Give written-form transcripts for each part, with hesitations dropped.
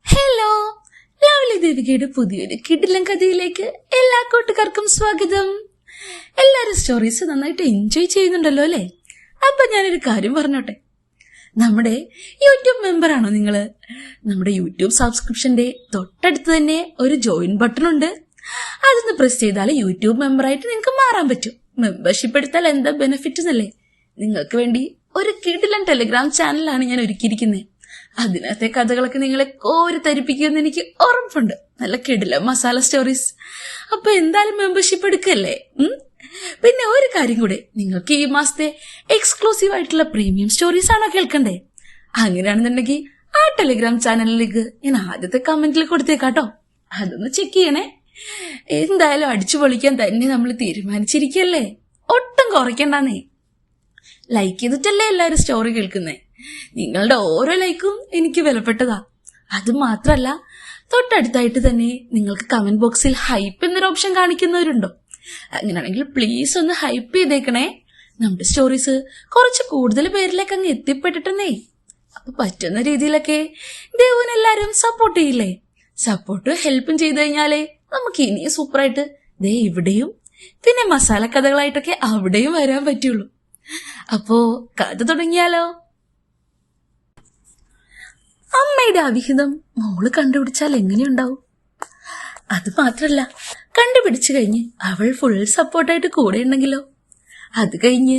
Hello, lovely ദേവികയുടെ പുതിയൊരു കിടിലൻ കഥയിലേക്ക് എല്ലാ കൂട്ടുകാർക്കും സ്വാഗതം. എല്ലാരും സ്റ്റോറീസ് നന്നായിട്ട് എൻജോയ് ചെയ്യുന്നുണ്ടല്ലോ അല്ലേ? അപ്പൊ ഞാനൊരു കാര്യം പറഞ്ഞോട്ടെ. നമ്മുടെ യൂട്യൂബ് മെമ്പർ ആണോ നിങ്ങള്? നമ്മുടെ യൂട്യൂബ് സബ്സ്ക്രിപ്ഷന്റെ തൊട്ടടുത്ത് തന്നെ ഒരു ജോയിൻ ബട്ടൺ ഉണ്ട്. അതൊന്ന് പ്രസ് ചെയ്താൽ യൂട്യൂബ് മെമ്പറായിട്ട് നിങ്ങൾക്ക് മാറാൻ പറ്റും. മെമ്പർഷിപ്പ് എടുത്താൽ എന്താ ബെനിഫിറ്റ് എന്നല്ലേ? നിങ്ങൾക്ക് വേണ്ടി ഒരു കിടിലൻ ടെലിഗ്രാം ചാനലാണ് ഞാൻ ഒരുക്കിയിരിക്കുന്നത്. അതിനകത്തെ കഥകളൊക്കെ നിങ്ങളെ കോരി തരിപ്പിക്കുമെന്ന് എനിക്ക് ഉറപ്പുണ്ട്. നല്ല കിടില മസാല സ്റ്റോറീസ്. അപ്പൊ എന്തായാലും മെമ്പർഷിപ്പ് എടുക്കല്ലേ? പിന്നെ ഒരു കാര്യം കൂടെ, നിങ്ങൾക്ക് ഈ മാസത്തെ എക്സ്ക്ലൂസീവ് ആയിട്ടുള്ള പ്രീമിയം സ്റ്റോറീസ് ആണോ കേൾക്കണ്ടേ? അങ്ങനെയാണെന്നുണ്ടെങ്കിൽ ആ ടെലിഗ്രാം ചാനലിലേക്ക് ഞാൻ ആദ്യത്തെ കമന്റിൽ കൊടുത്തേക്കാട്ടോ. അതൊന്ന് ചെക്ക് ചെയ്യണേ. എന്തായാലും അടിച്ചു പൊളിക്കാൻ തന്നെ നമ്മൾ തീരുമാനിച്ചിരിക്കല്ലേ, ഒട്ടും കുറയ്ക്കണ്ടെന്നേ. ലൈക്ക് ചെയ്തിട്ടല്ലേ എല്ലാവരും സ്റ്റോറി കേൾക്കുന്നേ. നിങ്ങളുടെ ഓരോ ലൈക്കും എനിക്ക് വിലപ്പെട്ടതാ. അത് മാത്രല്ല, തൊട്ടടുത്തായിട്ട് തന്നെ നിങ്ങൾക്ക് കമന്റ് ബോക്സിൽ ഹൈപ്പ് എന്നൊരു ഓപ്ഷൻ കാണിക്കുന്നവരുണ്ടോ? അങ്ങനെയാണെങ്കിൽ പ്ലീസ് ഒന്ന് ഹൈപ്പ് ചെയ്തേക്കണേ. നമ്മുടെ സ്റ്റോറീസ് കുറച്ച് കൂടുതൽ പേരിലേക്ക് അങ്ങ് എത്തിപ്പെട്ടിട്ടുന്നേ. അപ്പൊ പറ്റുന്ന രീതിയിലൊക്കെ ദേവുനെല്ലാരും സപ്പോർട്ട് ചെയ്യില്ലേ? സപ്പോർട്ടും ഹെൽപ്പും ചെയ്തു കഴിഞ്ഞാലേ നമുക്ക് ഇനിയും സൂപ്പറായിട്ട് ദേ ഇവിടെയും പിന്നെ മസാല കഥകളായിട്ടൊക്കെ അവിടെയും വരാൻ പറ്റുള്ളൂ. അപ്പോ കഥ തുടങ്ങിയാലോ? അമ്മയുടെ അവിഹിതം മോള് കണ്ടുപിടിച്ചാൽ എങ്ങനെയുണ്ടാവും? അത് മാത്രല്ല, കണ്ടുപിടിച്ചു കഴിഞ്ഞ് അവൾ ഫുൾ സപ്പോർട്ടായിട്ട് കൂടെ ഉണ്ടെങ്കിലോ? അത് കഴിഞ്ഞ്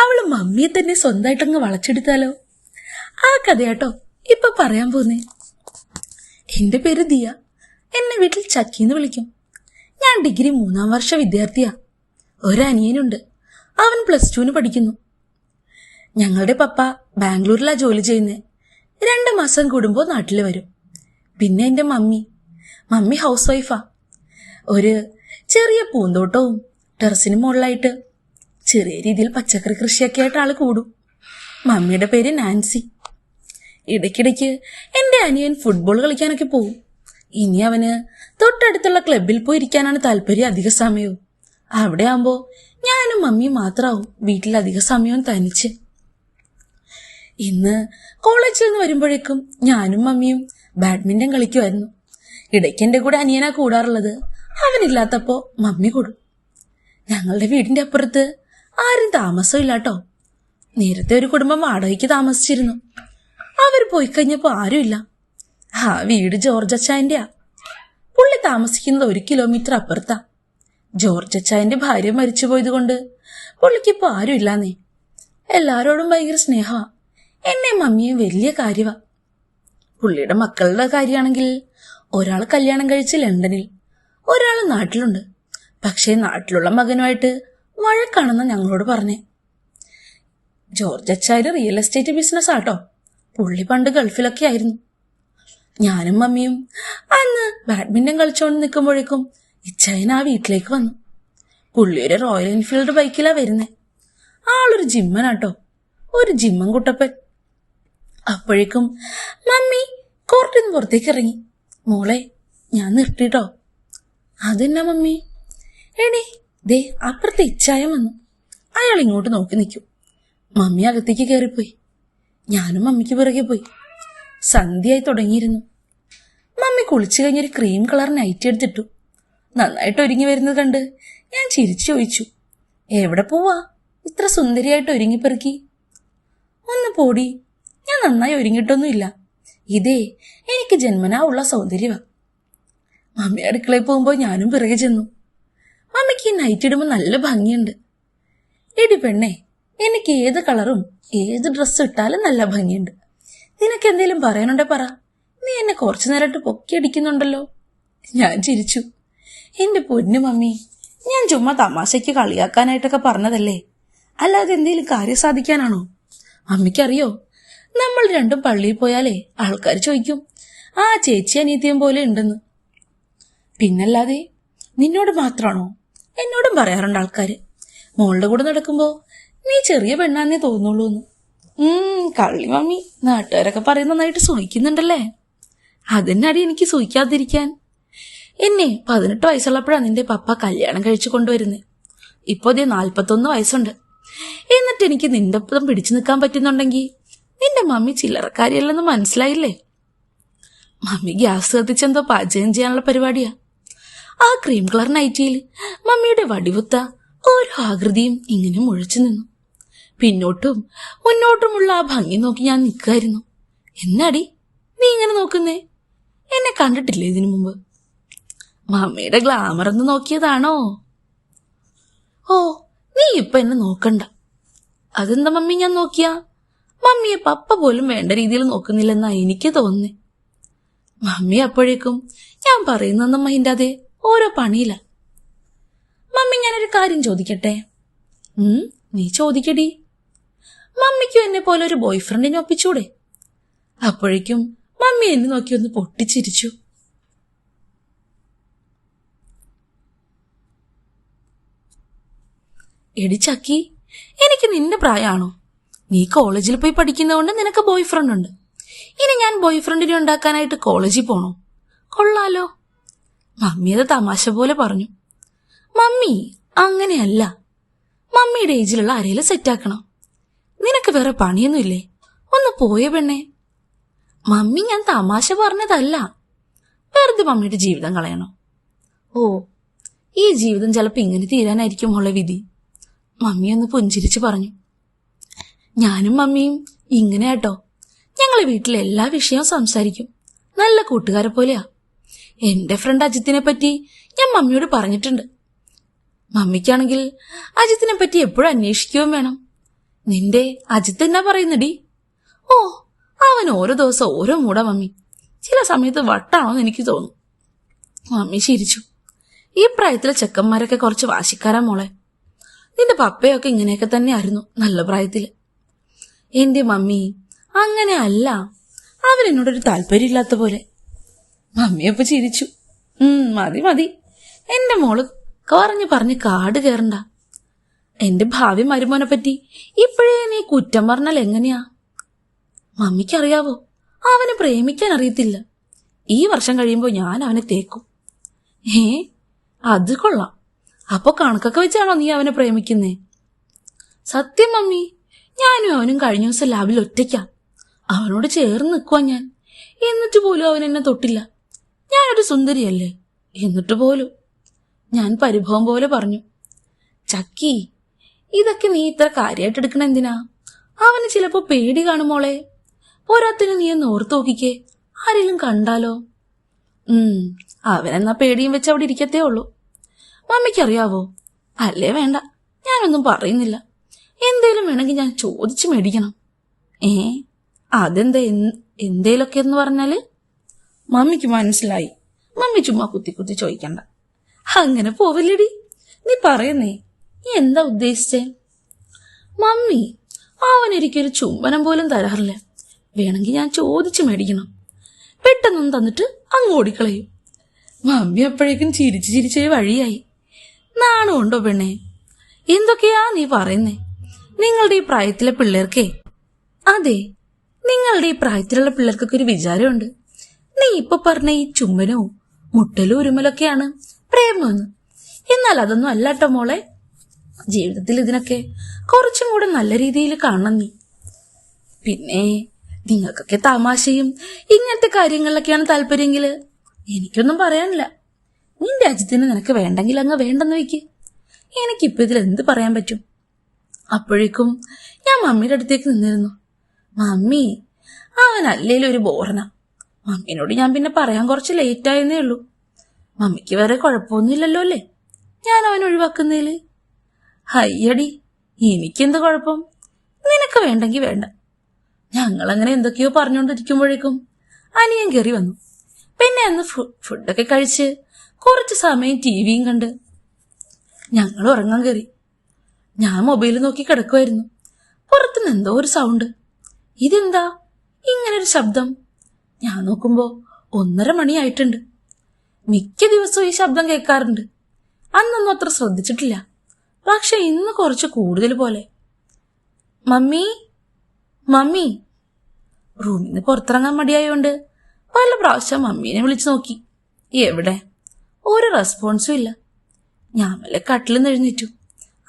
അവള് മമ്മിയെ തന്നെ സ്വന്തമായിട്ടങ്ങ് വളച്ചെടുത്താലോ? ആ കഥയാട്ടോ ഇപ്പൊ പറയാൻ പോന്നേ. എന്റെ പേര് ദിയ. എന്നെ വീട്ടിൽ ചക്കിന്ന് വിളിക്കും. ഞാൻ ഡിഗ്രി 3ാം വർഷ വിദ്യാർത്ഥിയാ. ഒരനിയനുണ്ട്. അവൻ +2 പഠിക്കുന്നു. ഞങ്ങളുടെ പപ്പ ബാംഗ്ലൂരിലാ ജോലി ചെയ്യുന്നേ. 2 മാസം കൂടുമ്പോൾ നാട്ടിൽ വരും. പിന്നെ എന്റെ മമ്മി ഹൗസ് വൈഫാ. ഒരു ചെറിയ പൂന്തോട്ടവും ടെറസിന് മുകളിലായിട്ട് ചെറിയ രീതിയിൽ പച്ചക്കറി കൃഷിയൊക്കെ ആയിട്ട് ആള് കൂടും. മമ്മിയുടെ പേര് നാൻസി. ഇടയ്ക്കിടയ്ക്ക് എന്റെ അനിയൻ ഫുട്ബോൾ കളിക്കാനൊക്കെ പോകും. ഇനി അവന് തൊട്ടടുത്തുള്ള ക്ലബിൽ പോയി ഇരിക്കാനാണ് താല്പര്യം അധിക സമയവും. അവിടെ ആവുമ്പോ ഞാനും മമ്മിയും മാത്രാവും വീട്ടിൽ അധിക സമയവും തനിച്ച്. ഇന്ന് കോളേജിൽ നിന്ന് വരുമ്പോഴേക്കും ഞാനും മമ്മിയും ബാഡ്മിന്റൺ കളിക്കുമായിരുന്നു. ഇടയ്ക്ക് എന്റെ കൂടെ അനിയനാ കൂടാറുള്ളത്. അവനില്ലാത്തപ്പോ മമ്മി കൂടും. ഞങ്ങളുടെ വീടിന്റെ അപ്പുറത്ത് ആരും താമസമില്ലാട്ടോ. നേരത്തെ ഒരു കുടുംബം വാടകയ്ക്ക് താമസിച്ചിരുന്നു. അവർ പോയി കഴിഞ്ഞപ്പോ ആരുമില്ല. ആ വീട് ജോർജ് അച്ചായന്റെയാ. പുള്ളി താമസിക്കുന്നത് 1 കിലോമീറ്റർ അപ്പുറത്താ. ജോർജ് അച്ചായന്റെ ഭാര്യ മരിച്ചുപോയത് കൊണ്ട് പുള്ളിക്കിപ്പോ ആരും ഇല്ലാന്നേ. എല്ലാരോടും ഭയങ്കര സ്നേഹമാ. എന്നെ മമ്മിയും വലിയ കാര്യമാ. പുള്ളിയുടെ മക്കളുടെ കാര്യമാണെങ്കിൽ ഒരാൾ കല്യാണം കഴിച്ച് ലണ്ടനിൽ, ഒരാൾ നാട്ടിലുണ്ട്. പക്ഷേ നാട്ടിലുള്ള മകനുമായിട്ട് വഴക്കാണെന്ന് ഞങ്ങളോട് പറഞ്ഞേ. ജോർജ് അച്ചായന് റിയൽ എസ്റ്റേറ്റ് ബിസിനസ് ആട്ടോ. പുള്ളി പണ്ട് ഗൾഫിലൊക്കെ ആയിരുന്നു. ഞാനും മമ്മിയും അന്ന് ബാഡ്മിന്റൺ കളിച്ചോണ്ട് നിൽക്കുമ്പോഴേക്കും ഇച്ചായൻ ആ വീട്ടിലേക്ക് വന്നു. പുള്ളി ഒരു റോയൽ എൻഫീൽഡ് ബൈക്കിലാ വരുന്നേ. ആളൊരു ജിമ്മനാട്ടോ, ഒരു ജിമ്മൻ കുട്ടപ്പൻ. അപ്പോഴേക്കും മമ്മി കോർട്ടിൽ നിന്ന് പുറത്തേക്ക് ഇറങ്ങി. മോളെ, ഞാൻ നിർത്തിട്ടോ. അതെന്നാ മമ്മി? എടേ, ദേ അപ്പുറത്തെ ഇച്ചായൻ വന്നു. അയാൾ ഇങ്ങോട്ട് നോക്കി നിൽക്കും. മമ്മി അകത്തേക്ക് കയറിപ്പോയി. ഞാനും മമ്മിക്ക് പിറകെ പോയി. സന്ധ്യയായി തുടങ്ങിയിരുന്നു. മമ്മി കുളിച്ചു കഴിഞ്ഞൊരു ക്രീം കളർ നൈറ്റി എടുത്തിട്ടു. നന്നായിട്ട് ഒരുങ്ങി വരുന്നത് കണ്ട് ഞാൻ ചിരിച്ചു ചോദിച്ചു, എവിടെ പോവാ ഇത്ര സുന്ദരിയായിട്ട് ഒരുങ്ങിപ്പെറുക്കി? ഒന്ന് പോടി, ഞാൻ നന്നായി ഒരുങ്ങിയിട്ടൊന്നുമില്ല. ഇതേ എനിക്ക് ജന്മനാ ഉള്ള സൗന്ദര്യമാ. മമ്മി അടുക്കളയിൽ പോകുമ്പോൾ ഞാനും പിറകെ ചെന്നു. മമ്മിക്ക് ഈ നൈറ്റ് ഇടുമ്പോൾ നല്ല ഭംഗിയുണ്ട്. എടി പെണ്ണേ, എനിക്ക് ഏത് കളറും ഏത് ഡ്രസ്സ് ഇട്ടാലും നല്ല ഭംഗിയുണ്ട്. നിനക്ക് എന്തേലും പറയാനുണ്ടെ പറ. നീ എന്നെ കുറച്ചു നേരമായിട്ട് പൊക്കിയടിക്കുന്നുണ്ടല്ലോ. ഞാൻ ചിരിച്ചു. എന്റെ പൊന്നു മമ്മി, ഞാൻ ചുമ്മാ തമാശയ്ക്ക് കളിയാക്കാനായിട്ടൊക്കെ പറഞ്ഞതല്ലേ, അല്ലാതെ എന്തേലും കാര്യം സാധിക്കാനാണോ? മമ്മിക്കറിയോ, നമ്മൾ രണ്ടും പള്ളിയിൽ പോയാലേ ആൾക്കാർ ചോദിക്കും ആ ചേച്ചി അനിയത്തിയും പോലെ ഉണ്ടെന്ന്. പിന്നല്ലാതെ നിന്നോട് മാത്രമാണോ? എന്നോടും പറയാറുണ്ട് ആൾക്കാര്. മോളുടെ കൂടെ നടക്കുമ്പോ നീ ചെറിയ പെണ്ണാന്നേ തോന്നുള്ളൂന്ന്. കള്ളി മമ്മി, നാട്ടുകാരൊക്കെ പറയുന്ന നന്നായിട്ട് സൂഹിക്കുന്നുണ്ടല്ലേ. അതെന്നാടി എനിക്ക് സൂഹിക്കാതിരിക്കാൻ. എന്നെ 18 വയസ്സുള്ളപ്പോഴാണ് നിന്റെ പപ്പ കല്യാണം കഴിച്ചു കൊണ്ടുവരുന്നേ. ഇപ്പോ ദേ 41 വയസ്സുണ്ട്. എന്നിട്ട് എനിക്ക് നിന്റെ ഒപ്പം പിടിച്ചു നിൽക്കാൻ പറ്റുന്നുണ്ടെങ്കിൽ നിന്റെ മമ്മി ചില്ലറക്കാരിയല്ലെന്ന് മനസ്സിലായില്ലേ? മമ്മി ഗ്യാസ് കത്തിച്ചെന്തോ പാചകം ചെയ്യാനുള്ള പരിപാടിയാ. ആ ക്രീം കളർ നൈറ്റിയിൽ മമ്മിയുടെ വടിവുത്ത ഓരോ ആകൃതിയും ഇങ്ങനെ മുഴച്ചു നിന്നു. പിന്നോട്ടും മുന്നോട്ടുമുള്ള ആ ഭംഗി നോക്കി ഞാൻ നിൽക്കായിരുന്നു. എന്നാടി നീ ഇങ്ങനെ നോക്കുന്നേ? എന്നെ കണ്ടിട്ടില്ലേ ഇതിനു മുമ്പ്? മമ്മിയുടെ ഗ്ലാമർ ഒന്ന് നോക്കിയതാണോ? ഓ, നീ ഇപ്പൊ എന്നെ നോക്കണ്ട. അതെന്താ മമ്മി ഞാൻ നോക്കിയാ? മമ്മിയെ പപ്പ പോലും വേണ്ട രീതിയിൽ നോക്കുന്നില്ലെന്നാ എനിക്ക് തോന്നുന്നേ. മമ്മി അപ്പോഴേക്കും ഞാൻ പറയുന്നൊന്നും മൈൻഡാതെ ഓരോ പണിയില്ല. മമ്മി, ഞാനൊരു കാര്യം ചോദിക്കട്ടെ? നീ ചോദിക്കടി. മമ്മിക്കും എന്നെ പോലെ ഒരു ബോയ് ഫ്രണ്ടിനെ ഒപ്പിച്ചൂടെ? അപ്പോഴേക്കും മമ്മി എന്നെ നോക്കി ഒന്ന് പൊട്ടിച്ചിരിച്ചു. എടി ചക്കി, എനിക്ക് നിന്റെ പ്രായമാണോ? നീ കോളേജിൽ പോയി പഠിക്കുന്നതുകൊണ്ട് നിനക്ക് ബോയ് ഫ്രണ്ട് ഉണ്ട്. ഇനി ഞാൻ ബോയ് ഫ്രണ്ടിനെ ഉണ്ടാക്കാനായിട്ട് കോളേജിൽ പോണോ? കൊള്ളാലോ. മമ്മി അത് തമാശ പോലെ പറഞ്ഞു. മമ്മി, അങ്ങനെയല്ല. മമ്മിയുടെ ഏജിലുള്ള ആരെയും സെറ്റാക്കണം. നിനക്ക് വേറെ പണിയൊന്നുമില്ലേ? ഒന്ന് പോയേ പെണ്ണേ. മമ്മി, ഞാൻ തമാശ പറഞ്ഞതല്ല. വെറുതെ മമ്മിയുടെ ജീവിതം കളയണോ? ഓ, ഈ ജീവിതം ചിലപ്പോൾ ഇങ്ങനെ തീരാനായിരിക്കും മോളെ വിധി. മമ്മി ഒന്ന് പുഞ്ചിരിച്ചു പറഞ്ഞു. ഞാനും മമ്മിയും ഇങ്ങനെ കേട്ടോ. ഞങ്ങളെ വീട്ടിലെ എല്ലാ വിഷയവും സംസാരിക്കും. നല്ല കൂട്ടുകാരെ പോലെയാ. എന്റെ ഫ്രണ്ട് അജിത്തിനെ പറ്റി ഞാൻ മമ്മിയോട് പറഞ്ഞിട്ടുണ്ട്. മമ്മിക്കാണെങ്കിൽ അജിത്തിനെ പറ്റി എപ്പോഴും അന്വേഷിക്കുകയും വേണം. നിന്റെ അജിത്ത് എന്നാ പറയുന്നടി? ഓ, അവൻ ഓരോ ദിവസം ഓരോ മൂടാ മമ്മി. ചില സമയത്ത് വട്ടാണോന്ന് എനിക്ക് തോന്നും. മമ്മി ചിരിച്ചു. ഈ പ്രായത്തിലെ ചെക്കന്മാരൊക്കെ കുറച്ച് വാശിക്കാരാ മോളെ. നിന്റെ പപ്പയൊക്കെ ഇങ്ങനെയൊക്കെ തന്നെ ആയിരുന്നു നല്ല പ്രായത്തില്. എന്റെ മമ്മി അങ്ങനെ അല്ല. അവരെന്നോടൊരു താല്പര്യമില്ലാത്ത പോലെ. മമ്മിയപ്പോ ചിരിച്ചു. മതി മതി, എന്റെ മോള് പറഞ്ഞ് കാട് കയറണ്ട. എന്റെ ഭാവി മരുമോനെ പറ്റി ഇപ്പോഴേ നീ കുറ്റം പറഞ്ഞാൽ എങ്ങനെയാ? മമ്മിക്കറിയാവോ, അവനെ പ്രേമിക്കാൻ അറിയത്തില്ല. ഈ വർഷം കഴിയുമ്പോ ഞാൻ അവനെ തേക്കും. അത് കൊള്ളാം. അപ്പൊ കണക്കൊക്കെ വെച്ചാണോ നീ അവനെ പ്രേമിക്കുന്നേ? സത്യം മമ്മി, ഞാനും അവനും കഴിഞ്ഞ ദിവസം ലാബിൽ ഒറ്റയ്ക്കാ. അവനോട് ചേർന്ന് നിൽക്കുവാ ഞാൻ. എന്നിട്ട് പോലും അവൻ എന്നെ തൊട്ടില്ല. ഞാനൊരു സുന്ദരിയല്ലേ? എന്നിട്ട് പോലും. ഞാൻ പരിഭവം പോലെ പറഞ്ഞു. ചക്കി, ഇതൊക്കെ നീ ഇത്ര കാര്യമായിട്ട് എടുക്കണ എന്തിനാ? അവന് ചിലപ്പോ പേടി കാണുമോളെ. പോരാത്തിന് നീ ഒന്ന് ഓർത്തു നോക്കിക്കേ, ആരെങ്കിലും കണ്ടാലോ? അവനെന്നാ പേടിയും വെച്ച് അവിടെ ഇരിക്കത്തേ ഉള്ളൂ. മമ്മിക്കറിയാവോ? അല്ലേ വേണ്ട, ഞാനൊന്നും പറയുന്നില്ല. എന്തേലും വേണമെങ്കിൽ ഞാൻ ചോദിച്ചു മേടിക്കണം. അതെന്താ എന്തേലൊക്കെ എന്ന് പറഞ്ഞാല്? മമ്മിക്ക് മനസ്സിലായി. മമ്മി ചുമ്മാ കുത്തി കുത്തി ചോദിക്കണ്ട. അങ്ങനെ പോവല്ലേടി, നീ പറയുന്നേ. നീ എന്താ ഉദ്ദേശിച്ചേ? മമ്മി, അവനൊരിക്കലും ചുംബനം പോലും തരാറില്ല. വേണമെങ്കിൽ ഞാൻ ചോദിച്ചു മേടിക്കണം. പെട്ടെന്നൊന്നും തന്നിട്ട് അങ്ങ് ഓടിക്കളയും. മമ്മി അപ്പോഴേക്കും ചിരിച്ച് വഴിയായി. നാണമുണ്ടോ പെണ്ണേ? എന്തൊക്കെയാ നീ പറയുന്നേ? നിങ്ങളുടെ ഈ പ്രായത്തിലെ പിള്ളേർക്കേ, അതെ, നിങ്ങളുടെ ഈ പ്രായത്തിലുള്ള പിള്ളേർക്കൊക്കെ ഒരു വിചാരമുണ്ട്. നീ ഇപ്പൊ പറഞ്ഞ ഈ ചുംബനവും മുട്ടലും ഉരുമലൊക്കെയാണ് പ്രേമെന്ന്. എന്നാൽ അതൊന്നും അല്ലാട്ടോ മോളെ. ജീവിതത്തിൽ ഇതിനൊക്കെ കുറച്ചും കൂടെ നല്ല രീതിയിൽ കാണണം നീ. പിന്നെ നിങ്ങൾക്കൊക്കെ തമാശയും ഇങ്ങനത്തെ കാര്യങ്ങളിലൊക്കെയാണ് താല്പര്യമെങ്കില് എനിക്കൊന്നും പറയാനില്ല. നിന്റെ അജിത്തിന് നിനക്ക് വേണ്ടെങ്കിൽ അങ്ങ് വേണ്ടെന്ന് വെക്ക്. എനിക്കിപ്പോ ഇതിൽ എന്ത് പറയാൻ പറ്റും? അപ്പോഴേക്കും ഞാൻ മമ്മിയുടെ അടുത്തേക്ക് നിന്നിരുന്നു. മമ്മി, അവൻ അല്ലേലും ഒരു ബോറന. മമ്മിനോട് ഞാൻ പിന്നെ പറയാൻ കുറച്ച് ലേറ്റായെന്നേ ഉള്ളൂ. മമ്മിക്ക് വേറെ കുഴപ്പമൊന്നുമില്ലല്ലോ അല്ലേ ഞാൻ അവൻ ഒഴിവാക്കുന്നതില്? ഹയ്യടി, എനിക്കെന്ത് കുഴപ്പം? നിനക്ക് വേണ്ടെങ്കിൽ വേണ്ട. ഞങ്ങളങ്ങനെ എന്തൊക്കെയോ പറഞ്ഞുകൊണ്ടിരിക്കുമ്പോഴേക്കും അനിയൻ കയറി വന്നു. പിന്നെ അന്ന് ഫുഡൊക്കെ കഴിച്ച് കുറച്ച് സമയം ടിവിയും കണ്ട് ഞങ്ങൾ ഉറങ്ങാൻ കയറി. ഞാൻ മൊബൈൽ നോക്കി കിടക്കുമായിരുന്നു. പുറത്തുനിന്ന് എന്തോ ഒരു സൗണ്ട്. ഇതെന്താ ഇങ്ങനൊരു ശബ്ദം? ഞാൻ നോക്കുമ്പോ 1:30 മണിയായിട്ടുണ്ട്. മിക്ക ദിവസവും ഈ ശബ്ദം കേൾക്കാറുണ്ട്. അന്നൊന്നും അത്ര ശ്രദ്ധിച്ചിട്ടില്ല. പക്ഷെ ഇന്ന് കുറച്ച് കൂടുതൽ പോലെ. Mummy, mummy. റൂമിൽ നിന്ന് പുറത്തിറങ്ങാൻ മടിയായോണ്ട് പല പ്രാവശ്യം മമ്മീനെ വിളിച്ചു നോക്കി. എവിടെ? ഒരു റെസ്പോൺസും ഇല്ല. ഞാൻ വല്ല കട്ടിലിൽ നിന്ന് എഴുന്നേറ്റു.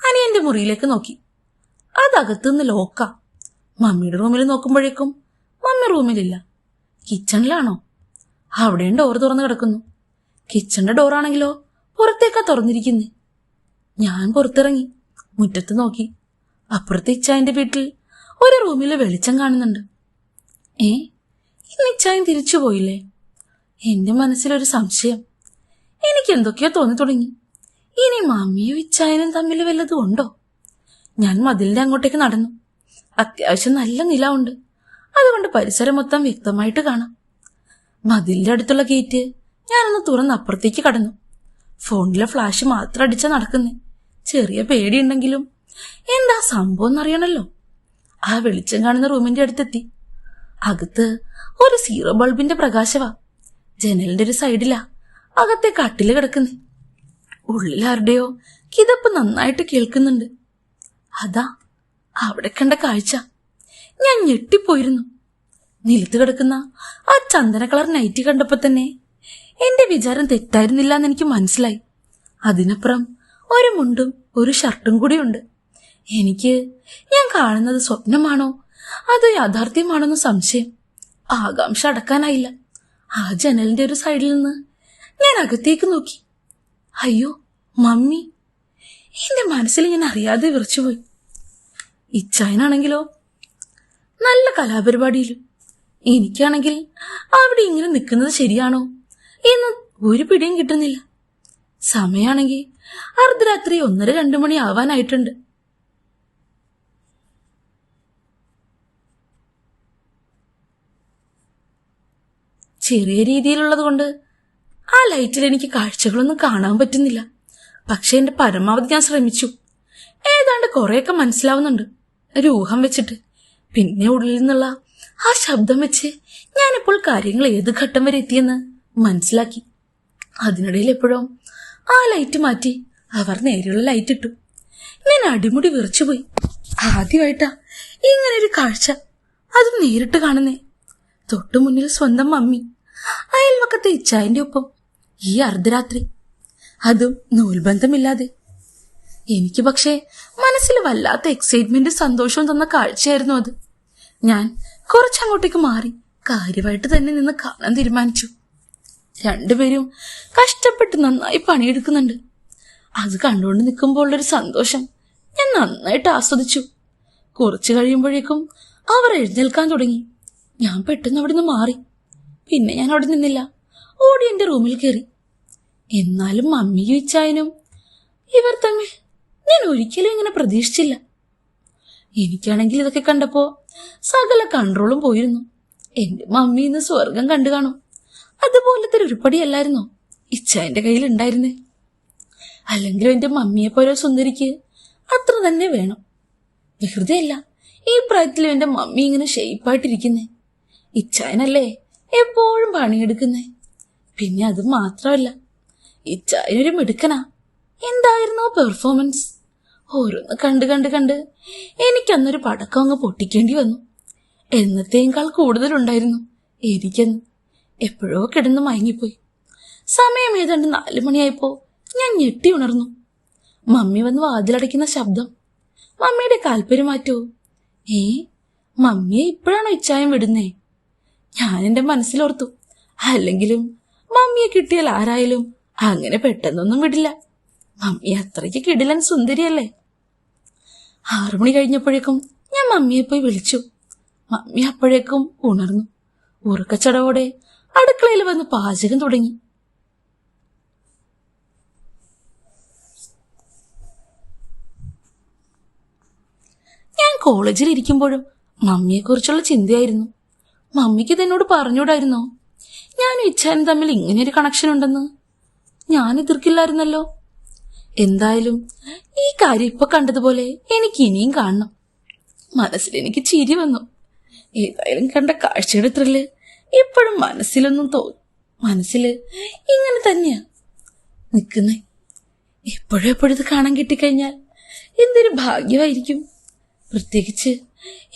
അനിയന്റെ മുറിയിലേക്ക് നോക്കി. അതകത്തുനിന്ന് ലോക്കാ. മമ്മിയുടെ റൂമിൽ നോക്കുമ്പോഴേക്കും മമ്മി റൂമിലില്ല. കിച്ചണിലാണോ? അവിടെയും ഡോർ തുറന്നു കിടക്കുന്നു. കിച്ചന്റെ ഡോറാണെങ്കിലോ പുറത്തേക്കാ തുറന്നിരിക്കുന്നേ. ഞാൻ പുറത്തിറങ്ങി മുറ്റത്ത് നോക്കി. അപ്പുറത്തെ ഇച്ചായന്റെ വീട്ടിൽ ഒരു റൂമിൽ വെളിച്ചം കാണുന്നുണ്ട്. ഇന്ന് ഇച്ചായൻ തിരിച്ചു പോയില്ലേ? എന്റെ മനസ്സിലൊരു സംശയം. എനിക്ക് എന്തൊക്കെയോ തോന്നി തുടങ്ങി. ഇനി മമ്മിയും ഇച്ചായനും തമ്മിൽ വല്ലതും ഉണ്ടോ? ഞാൻ മതിലിന്റെ അങ്ങോട്ടേക്ക് നടന്നു. അത്യാവശ്യം നല്ല നിലമുണ്ട്. അതുകൊണ്ട് പരിസരം മൊത്തം വ്യക്തമായിട്ട് കാണാം. മതിലിന്റെ അടുത്തുള്ള ഗേറ്റ് ഞാനൊന്ന് തുറന്ന് അപ്പുറത്തേക്ക് കടന്നു. ഫോണിലെ ഫ്ലാഷ് മാത്രം അടിച്ചാ നടക്കുന്നേ. ചെറിയ പേടിയുണ്ടെങ്കിലും എന്താ സംഭവം എന്നറിയണല്ലോ. ആ വെളിച്ചം കാണുന്ന റൂമിന്റെ അടുത്തെത്തി. അകത്ത് ഒരു സീറോ ബൾബിന്റെ പ്രകാശവാ. ജനലിന്റെ ഒരു സൈഡിലാ അകത്തെ കട്ടില് കിടക്കുന്നേ. ഉള്ളിലാരുടെയോ കിതപ്പ് നന്നായിട്ട് കേൾക്കുന്നുണ്ട്. അതാ അവിടെ കണ്ട കാഴ്ച. ഞാൻ ഞെട്ടിപ്പോയിരുന്നു. നിലത്ത് കിടക്കുന്ന ആ ചന്ദന കളർ നൈറ്റി കണ്ടപ്പോ തന്നെ എന്റെ വിചാരം തെറ്റായിരുന്നില്ല എന്ന് എനിക്ക് മനസ്സിലായി. അതിനപ്പുറം ഒരു മുണ്ടും ഒരു ഷർട്ടും കൂടിയുണ്ട്. എനിക്ക് ഞാൻ കാണുന്നത് സ്വപ്നമാണോ അതോ യാഥാർത്ഥ്യമാണോന്ന് സംശയം. ആകാംക്ഷ അടക്കാനായില്ല. ആ ജനലിന്റെ ഒരു സൈഡിൽ നിന്ന് ഞാൻ അകത്തേക്ക് നോക്കി. അയ്യോ, മമ്മി! എന്റെ മനസ്സിൽ ഞാൻ അറിയാതെ വിറച്ചുപോയി. ഇച്ചായനാണെങ്കിലോ നല്ല കലാപരിപാടിയിലും. എനിക്കാണെങ്കിൽ അവിടെ ഇങ്ങനെ നിൽക്കുന്നത് ശരിയാണോ എന്ന് ഒരു പിടിയും കിട്ടുന്നില്ല. സമയാണെങ്കിൽ അർദ്ധരാത്രി 1-2 മണി ആവാനായിട്ടുണ്ട്. ചെറിയ രീതിയിലുള്ളത് കൊണ്ട് ആ ലൈറ്റിൽ എനിക്ക് കാഴ്ചകളൊന്നും കാണാൻ പറ്റുന്നില്ല. പക്ഷെ എന്റെ പരമാവധി ഞാൻ ശ്രമിച്ചു. ഏതാണ്ട് കുറെയൊക്കെ മനസ്സിലാവുന്നുണ്ട് ഒരു ഊഹം വെച്ചിട്ട്. പിന്നെ ഉള്ളിൽ നിന്നുള്ള ആ ശബ്ദം വെച്ച് ഞാനിപ്പോൾ കാര്യങ്ങൾ ഏത് ഘട്ടം വരെ എത്തിയെന്ന് മനസ്സിലാക്കി. അതിനിടയിൽ എപ്പോഴും ആ ലൈറ്റ് മാറ്റി അവർ നേരെയുള്ള ലൈറ്റ് ഇട്ടു. ഞാൻ അടിമുടി വിറച്ചുപോയി. ആദ്യമായിട്ടാ ഇങ്ങനൊരു കാഴ്ച, അതും നേരിട്ട് കാണുന്നേ. തൊട്ടു മുന്നിൽ സ്വന്തം മമ്മി, അയൽവക്കത്തെ ഇച്ചായന്റെ ഒപ്പം ഈ അർദ്ധരാത്രി, അതും നൂൽബന്ധമില്ലാതെ. എനിക്ക് പക്ഷേ മനസ്സിൽ വല്ലാത്ത എക്സൈറ്റ്മെന്റും സന്തോഷവും തന്ന കാഴ്ചയായിരുന്നു അത്. ഞാൻ കുറച്ചങ്ങോട്ടേക്ക് മാറി കാര്യമായിട്ട് തന്നെ നിന്ന് കാണാൻ തീരുമാനിച്ചു. രണ്ടുപേരും കഷ്ടപ്പെട്ട് നന്നായി പണിയെടുക്കുന്നുണ്ട്. അത് കണ്ടുകൊണ്ട് നിൽക്കുമ്പോൾ ഉള്ളൊരു സന്തോഷം ഞാൻ നന്നായിട്ട് ആസ്വദിച്ചു. കുറച്ചു കഴിയുമ്പോഴേക്കും അവർ എഴുന്നേൽക്കാൻ തുടങ്ങി. ഞാൻ പെട്ടെന്ന് അവിടെ നിന്ന് മാറി. പിന്നെ ഞാൻ അവിടെ നിന്നില്ല, ഓടി എന്റെ റൂമിൽ കയറി. എന്നാലും മമ്മിയും ഇച്ചായനും, ഇവർ തമ്മിൽ ഞാൻ ഒരിക്കലും ഇങ്ങനെ പ്രതീക്ഷിച്ചില്ല. എനിക്കാണെങ്കിൽ ഇതൊക്കെ കണ്ടപ്പോ സകല കൺട്രോളും പോയിരുന്നു. എന്റെ മമ്മി ഇന്ന് സ്വർഗം കണ്ടു കാണും. അതുപോലത്തെ ഒരു പടിയല്ലായിരുന്നോ ഇച്ചായന്റെ കയ്യിൽ ഉണ്ടായിരുന്നേ? അല്ലെങ്കിലും എന്റെ മമ്മിയെ പോലെ സുന്ദരിക്ക് അത്ര തന്നെ വേണം. വെറുതെ അല്ല ഈ പ്രായത്തിലും എന്റെ മമ്മി ഇങ്ങനെ ഷെയ്പ്പായിട്ടിരിക്കുന്നേ. ഇച്ചായനല്ലേ എപ്പോഴും പണിയെടുക്കുന്നേ. പിന്നെ അത് മാത്രമല്ല, ഇച്ചായനൊരു മിടുക്കനാ. എന്തായിരുന്നോ പെർഫോമൻസ്! ഓരോന്ന് കണ്ട് കണ്ട് കണ്ട് എനിക്കന്നൊരു പടക്കം അങ്ങ് പൊട്ടിക്കേണ്ടി വന്നു. എന്നത്തേക്കാൾ കൂടുതലുണ്ടായിരുന്നു എനിക്കന്ന്. എപ്പോഴോ കിടന്ന് മയങ്ങിപ്പോയി. സമയം ഏതാണ്ട് 4 മണിയായപ്പോ ഞാൻ ഞെട്ടി ഉണർന്നു. മമ്മി വന്ന് വാതിലടയ്ക്കുന്ന ശബ്ദം. മമ്മിയുടെ കാൽപെരുമാറ്റവും. മമ്മിയെ ഇപ്പോഴാണോ ഇച്ചായം വിടുന്നേ? ഞാൻ എന്റെ മനസ്സിലോർത്തു, അല്ലെങ്കിലും മമ്മിയെ കിട്ടിയാൽ ആരായാലും അങ്ങനെ പെട്ടെന്നൊന്നും വിടില്ല. മമ്മി അത്രയ്ക്ക് കിടിലൻ സുന്ദരിയല്ലേ. 6 മണി കഴിഞ്ഞപ്പോഴേക്കും ഞാൻ മമ്മിയെ പോയി വിളിച്ചു. മമ്മി അപ്പോഴേക്കും ഉണർന്നു. ഉറക്കച്ചടവോടെ അടുക്കളയിൽ വന്ന് പാചകം തുടങ്ങി. ഞാൻ കോളേജിൽ ഇരിക്കുമ്പോഴും മമ്മിയെക്കുറിച്ചുള്ള ചിന്തയായിരുന്നു. മമ്മിക്ക് ഇതെന്നോട് പറഞ്ഞൂടായിരുന്നോ ഞാനും ഇച്ചാനും തമ്മിൽ ഇങ്ങനെയൊരു കണക്ഷൻ ഉണ്ടെന്ന്? ഞാൻ എതിർക്കില്ലായിരുന്നല്ലോ. എന്തായാലും ഈ കാര്യം ഇപ്പൊ കണ്ടതുപോലെ എനിക്ക് ഇനിയും കാണണം. മനസ്സിൽ എനിക്ക് ചിരി വന്നു. ഏതായാലും കണ്ട കാഴ്ചയുടെ ത്രില്ല് ഇപ്പോഴും മനസ്സില് ഇങ്ങനെ തന്നെയാ നിൽക്കുന്നേ. എപ്പോഴും ഇത് കാണാൻ കിട്ടിക്കഴിഞ്ഞാൽ എന്തൊരു ഭാഗ്യമായിരിക്കും. പ്രത്യേകിച്ച്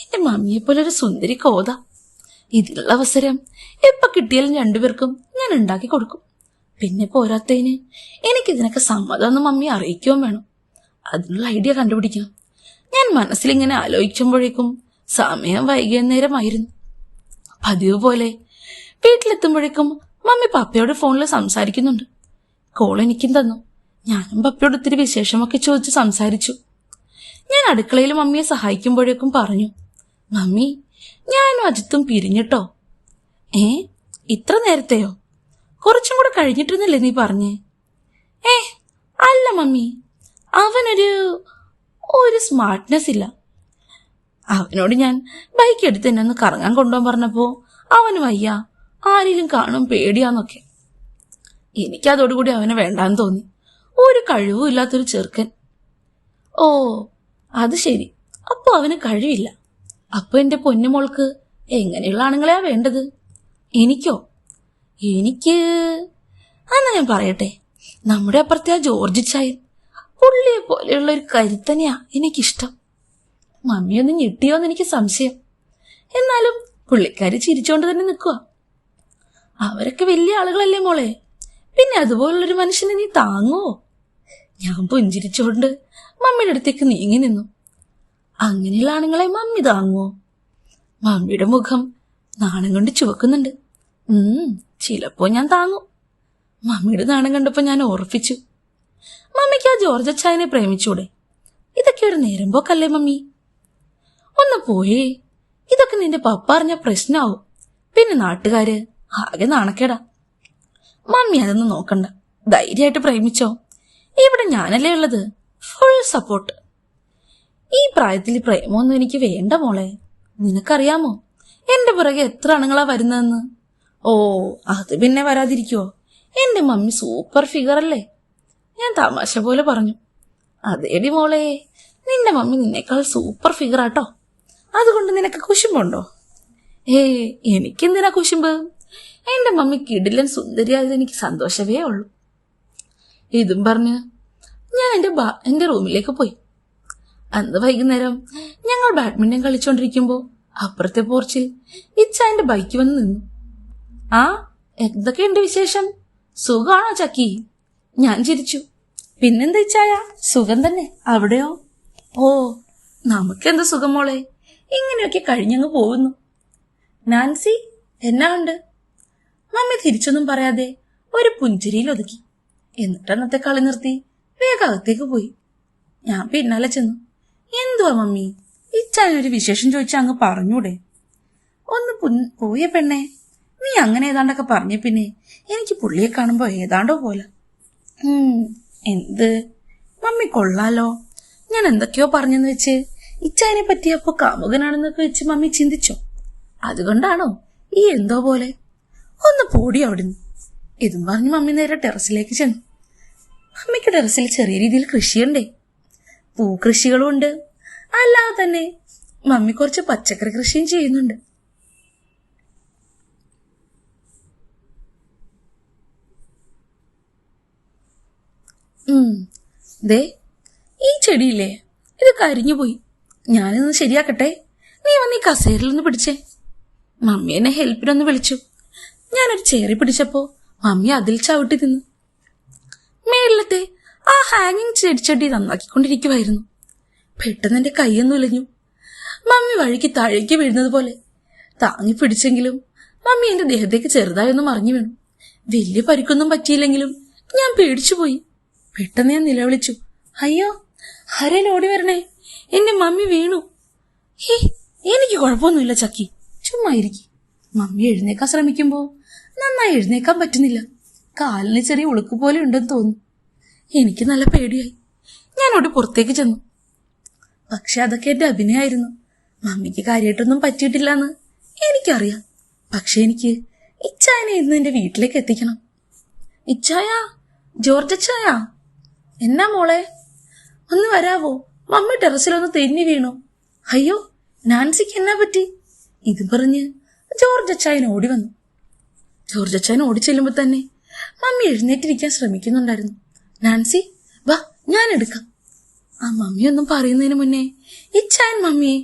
എന്റെ മമ്മിയെപ്പോലെ ഒരു സുന്ദരി കോത. ഇതിനുള്ള അവസരം എപ്പോ കിട്ടിയാലും രണ്ടുപേർക്കും ഞാൻ ഉണ്ടാക്കി കൊടുക്കും. പിന്നെ പോരാത്തതിന് എനിക്കിതിനൊക്കെ സമ്മതമെന്ന് മമ്മി അറിയിക്കുകയും വേണം. അതിനുള്ള ഐഡിയ കണ്ടുപിടിക്കണം. ഞാൻ മനസ്സിലിങ്ങനെ ആലോചിക്കുമ്പോഴേക്കും സമയം വൈകിയ നേരമായിരുന്നു. പതിവ് പോലെ വീട്ടിലെത്തുമ്പോഴേക്കും മമ്മി പപ്പയോട് ഫോണിൽ സംസാരിക്കുന്നുണ്ട്. കോൾ എനിക്കും തന്നു. ഞാനും പപ്പയോട് ഒത്തിരി വിശേഷമൊക്കെ ചോദിച്ച് സംസാരിച്ചു. ഞാൻ അടുക്കളയിൽ മമ്മിയെ സഹായിക്കുമ്പോഴേക്കും പറഞ്ഞു, മമ്മി, ഞാനും അജിത്തും പിരിഞ്ഞിട്ടോ. ഇത്ര നേരത്തെയോ? കുറച്ചും കൂടെ കഴിഞ്ഞിട്ടൊന്നുമില്ലേ നീ പറഞ്ഞേ? അല്ല മമ്മി, അവനൊരു സ്മാർട്ട്നെസ് ഇല്ല. അവനോട് ഞാൻ ബൈക്ക് എടുത്ത് എന്നെ ഒന്ന് കറങ്ങാൻ കൊണ്ടുപോകാൻ പറഞ്ഞപ്പോ അവന് വയ്യ, ആരെങ്കിലും കാണും പേടിയാന്നൊക്കെ. എനിക്കതോടുകൂടി അവനെ വേണ്ടാന്ന് തോന്നി. ഒരു കഴിവും ഇല്ലാത്തൊരു ചെറുക്കൻ. ഓ, അത് ശരി. അപ്പൊ അവന് കഴിവില്ല. അപ്പൊ എന്റെ പൊന്നുമോൾക്ക് എങ്ങനെയുള്ള ആണുങ്ങളെയാ വേണ്ടത്? എനിക്കോ? എന്നാ ഞാൻ പറയട്ടെ, നമ്മുടെ അപ്പുറത്തെ ആ ജോർജ് ചായൻ, പുള്ളിയെ പോലെയുള്ള ഒരു കരുത്തനെയാ എനിക്കിഷ്ടം. മമ്മിയൊന്ന് ഞെട്ടിയോന്ന് എനിക്ക് സംശയം. എന്നാലും പുള്ളിക്കാരി ചിരിച്ചോണ്ട് തന്നെ നിൽക്കുക. അവരൊക്കെ വലിയ ആളുകളല്ലേ മോളെ, പിന്നെ അതുപോലുള്ളൊരു മനുഷ്യനെ നീ താങ്ങുവോ? ഞാൻ പുഞ്ചിരിച്ചോണ്ട് മമ്മിയുടെ അടുത്തേക്ക് നീങ്ങി നിന്നു. അങ്ങനെയുള്ള ആണുങ്ങളെ മമ്മി താങ്ങുവോ? മമ്മിയുടെ മുഖം നാണം കൊണ്ട് ചുവക്കുന്നുണ്ട്. ചിലപ്പോ ഞാൻ താങ്ങും. മമ്മിയുടെ നാണം കണ്ടപ്പോ ഞാൻ ഓർപ്പിച്ചു, മമ്മിക്ക് ആ ജോർജ് അച്ചായനെ പ്രേമിച്ചൂടെ? ഇതൊക്കെ ഒരു നേരം പോക്കല്ലേ മമ്മി? ഒന്ന് പോയേ, ഇതൊക്കെ നിന്റെ പപ്പ അറിഞ്ഞ പ്രശ്നമാവും. പിന്നെ നാട്ടുകാര് ആകെ നാണക്കേടാ. മമ്മി അതൊന്നും നോക്കണ്ട, ധൈര്യമായിട്ട് പ്രേമിച്ചോ. ഇവിടെ ഞാനല്ലേ ഉള്ളത്, ഫുൾ സപ്പോർട്ട്. ഈ പ്രായത്തിൽ പ്രേമൊന്നും എനിക്ക് വേണ്ട മോളെ. നിനക്കറിയാമോ എന്റെ പുറകെ എത്ര ആണുങ്ങളാ വരുന്നതെന്ന്? ഓ, അത് പിന്നെ വരാതിരിക്കുവോ? എന്റെ മമ്മി സൂപ്പർ ഫിഗർ അല്ലേ? ഞാൻ തമാശ പോലെ പറഞ്ഞു. അതേടി മോളെ, നിന്റെ മമ്മി നിന്നേക്കാൾ സൂപ്പർ ഫിഗർ ആട്ടോ. അതുകൊണ്ട് നിനക്ക് കുശുമ്പുണ്ടോ? എനിക്കെന്തിനാ കുശുമ്പ്? എന്റെ മമ്മി കിടിലൻ സുന്ദരിയായതിൽ എനിക്ക് സന്തോഷമേ ഉള്ളൂ. ഇതും പറഞ്ഞ് ഞാൻ എന്റെ റൂമിലേക്ക് പോയി. അന്ന് വൈകുന്നേരം ഞങ്ങൾ ബാഡ്മിന്റൺ കളിച്ചോണ്ടിരിക്കുമ്പോ അപ്പുറത്തെ പോർച്ചിൽ ഇച്ചായന്റെ ബൈക്ക് വന്ന് നിന്നു. എന്തൊക്കെയുണ്ട് വിശേഷം? സുഖാണോ ചക്കി? ഞാൻ ചിരിച്ചു. പിന്നെന്താ ഇച്ചായ, സുഖം തന്നെ. അവിടെയോ? ഓ, നമുക്കെന്ത് സുഖം മോളെ, ഇങ്ങനെയൊക്കെ കഴിഞ്ഞങ്ങ് പോകുന്നു. നാൻസി, എന്നാ ഉണ്ട്? മമ്മി തിരിച്ചൊന്നും പറയാതെ ഒരു പുഞ്ചിരിയിൽ ഒതുക്കി. എന്നിട്ട് അന്നത്തെ കളി നിർത്തി വേഗം അകത്തേക്ക് പോയി. ഞാൻ പിന്നാലെ ചെന്നു. എന്തുവാ മമ്മി, ഇച്ചാനൊരു വിശേഷം ചോദിച്ചാൽ അങ്ങ് പറഞ്ഞൂടെ? ഒന്ന് പോയ പെണ്ണെ, നീ അങ്ങനെ ഏതാണ്ടൊക്കെ പറഞ്ഞ പിന്നെ എനിക്ക് പുള്ളിയെ കാണുമ്പോ ഏതാണ്ടോ പോലെ. എന്ത് മമ്മി, കൊള്ളാലോ. ഞാൻ എന്തൊക്കെയോ പറഞ്ഞെന്ന് വെച്ച് ഇച്ചായനെ പറ്റിയപ്പോ കാമുകനാണെന്നൊക്കെ വെച്ച് മമ്മി ചിന്തിച്ചോ? അതുകൊണ്ടാണോ ഈ എന്തോ പോലെ? ഒന്ന് പോടി അവിടുന്ന്. ഇതും പറഞ്ഞ് മമ്മി നേരെ ടെറസിലേക്ക് ചെന്നു. മമ്മിക്ക് ടെറസിൽ ചെറിയ രീതിയിൽ കൃഷിയുണ്ടേ. പൂക്കൃഷികളും ഉണ്ട്. അല്ലാതെ തന്നെ മമ്മി കുറച്ച് പച്ചക്കറി കൃഷിയും ചെയ്യുന്നുണ്ട്. ദേ, ഈ ചെടിയില്ലേ, ഇത് കരിഞ്ഞുപോയി. ഞാനിന്ന് ശരിയാക്കട്ടെ. നീ വന്ന് ഈ കസേരയിലൊന്ന് പിടിച്ചേ. മമ്മി എന്നെ ഹെൽപ്പിനൊന്ന് വിളിച്ചു. ഞാനൊരു ചേറി പിടിച്ചപ്പോ മമ്മി അതിൽ ചവിട്ടി തിന്നു. മേളിലത്തെ ആ ഹാങ്ങിങ് ചെടിച്ചട്ടി നന്നാക്കിക്കൊണ്ടിരിക്കുവായിരുന്നു. പെട്ടെന്ന് എന്റെ കൈയൊന്നും ഇലഞ്ഞു. മമ്മി വഴിക്ക് താഴേക്ക് വീഴുന്നത് പോലെ താങ്ങി പിടിച്ചെങ്കിലും മമ്മി എന്റെ ദേഹത്തേക്ക് ചെറുതായൊന്നും മറിഞ്ഞു വീണു. വലിയ പരിക്കൊന്നും പറ്റിയില്ലെങ്കിലും ഞാൻ പേടിച്ചുപോയി. പെട്ടെന്ന് ഞാൻ നിലവിളിച്ചു, അയ്യോ, ആരേലും ഓടി വരണേ, എന്റെ മമ്മി വീണു. എനിക്ക് കുഴപ്പമൊന്നുമില്ല ചക്കി, ചുമ്മാ ഇരിക്കും. മമ്മി എഴുന്നേക്കാൻ ശ്രമിക്കുമ്പോ നന്നായി എഴുന്നേക്കാൻ പറ്റുന്നില്ല. കാലിന് ചെറിയ ഉളുക്ക് പോലെ ഉണ്ടെന്ന് തോന്നുന്നു. എനിക്ക് നല്ല പേടിയായി. ഞാനോട് പുറത്തേക്ക് ചെന്നു. പക്ഷെ അതൊക്കെ എന്റെ അഭിനയമായിരുന്നു. മമ്മിക്ക് കാര്യമായിട്ടൊന്നും പറ്റിയിട്ടില്ലെന്ന് എനിക്കറിയാം. പക്ഷെ എനിക്ക് ഇച്ചായനെ ഇന്ന് എന്റെ വീട്ടിലേക്ക് എത്തിക്കണം. ഇച്ചായ, ജോർജ് അച്ചായ, എന്നാ മോളെ, ഒന്ന് വരാവോ? മമ്മി ടെറസിലൊന്ന് തെന്നി വീണു. അയ്യോ, നാൻസിക്ക് എന്നാ പറ്റി? ഇത് പറഞ്ഞ് ജോർജ് അച്ചായൻ ഓടി വന്നു. ജോർജ് അച്ചായൻ ഓടി ചെല്ലുമ്പോ തന്നെ മമ്മി എഴുന്നേറ്റിരിക്കാൻ ശ്രമിക്കുന്നുണ്ടായിരുന്നു. നാൻസി, വാ, ഞാൻ എടുക്കാം. ആ മമ്മിയൊന്നും പറയുന്നതിന് മുന്നേ ഇച്ചായൻ മമ്മിയെ